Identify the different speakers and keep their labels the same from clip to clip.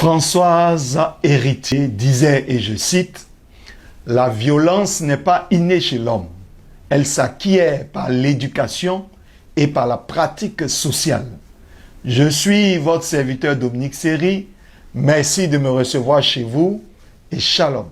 Speaker 1: Françoise Héritier disait, et je cite, « La violence n'est pas innée chez l'homme. Elle s'acquiert par l'éducation et par la pratique sociale. » Je suis votre serviteur Dominique Seri. Merci de me recevoir chez vous et shalom.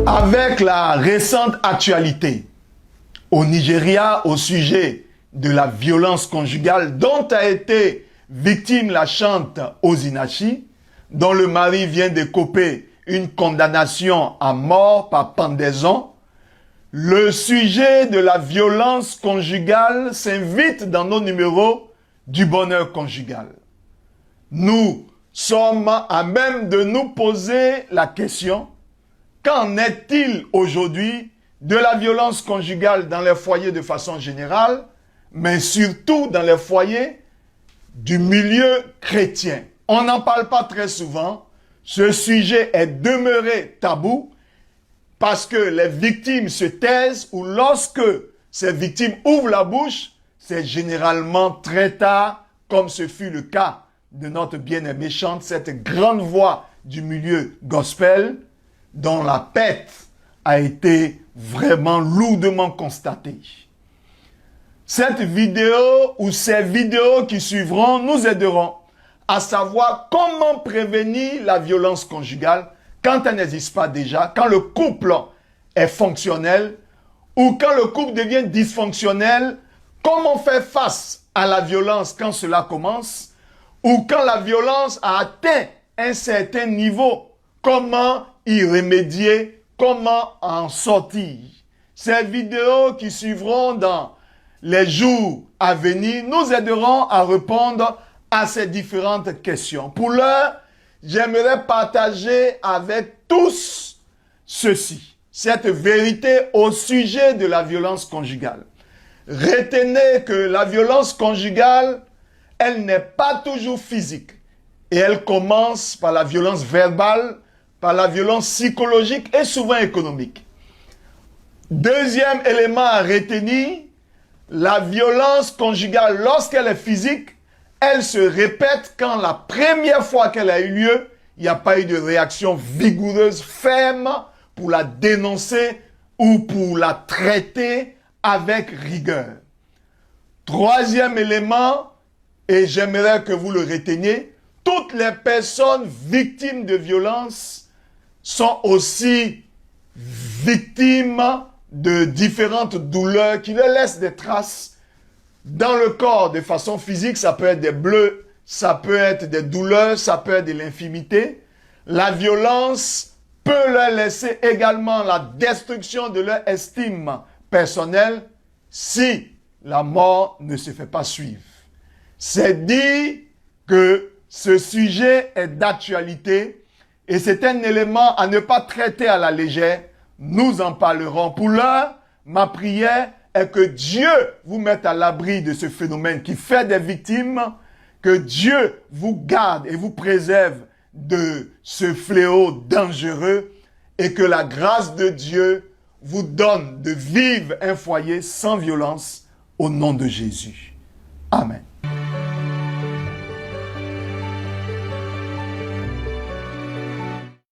Speaker 1: Avec la récente actualité au Nigeria au sujet de la violence conjugale dont a été victime la chante Osinachi, dont le mari vient d'écoper une condamnation à mort par pendaison, le sujet de la violence conjugale s'invite dans nos numéros du bonheur conjugal. Nous sommes à même de nous poser la question: qu'en est-il aujourd'hui de la violence conjugale dans les foyers de façon générale, mais surtout dans les foyers du milieu chrétien? On n'en parle pas très souvent. Ce sujet est demeuré tabou parce que les victimes se taisent, ou lorsque ces victimes ouvrent la bouche, c'est généralement très tard, comme ce fut le cas de notre bien-aimée chante, cette grande voix du milieu gospel, dont la perte a été vraiment lourdement constatée. Cette vidéo ou ces vidéos qui suivront nous aideront à savoir comment prévenir la violence conjugale quand elle n'existe pas déjà, quand le couple est fonctionnel ou quand le couple devient dysfonctionnel, comment faire face à la violence quand cela commence ou quand la violence a atteint un certain niveau, comment y remédier, comment en sortir. Ces vidéos qui suivront dans les jours à venir nous aideront à répondre à ces différentes questions. Pour l'heure, j'aimerais partager avec tous ceci, cette vérité au sujet de la violence conjugale. Retenez que la violence conjugale, elle n'est pas toujours physique et elle commence par la violence verbale, par la violence psychologique et souvent économique. Deuxième élément à retenir, la violence conjugale, lorsqu'elle est physique, elle se répète quand la première fois qu'elle a eu lieu, il n'y a pas eu de réaction vigoureuse, ferme, pour la dénoncer ou pour la traiter avec rigueur. Troisième élément, et j'aimerais que vous le reteniez, toutes les personnes victimes de violence sont aussi victimes de différentes douleurs qui leur laissent des traces dans le corps de façon physique. Ça peut être des bleus, ça peut être des douleurs, ça peut être de l'infimité. La violence peut leur laisser également la destruction de leur estime personnelle si la mort ne se fait pas suivre. C'est dire que ce sujet est d'actualité et c'est un élément à ne pas traiter à la légère. Nous en parlerons. Pour l'heure, ma prière est que Dieu vous mette à l'abri de ce phénomène qui fait des victimes, que Dieu vous garde et vous préserve de ce fléau dangereux et que la grâce de Dieu vous donne de vivre un foyer sans violence au nom de Jésus. Amen.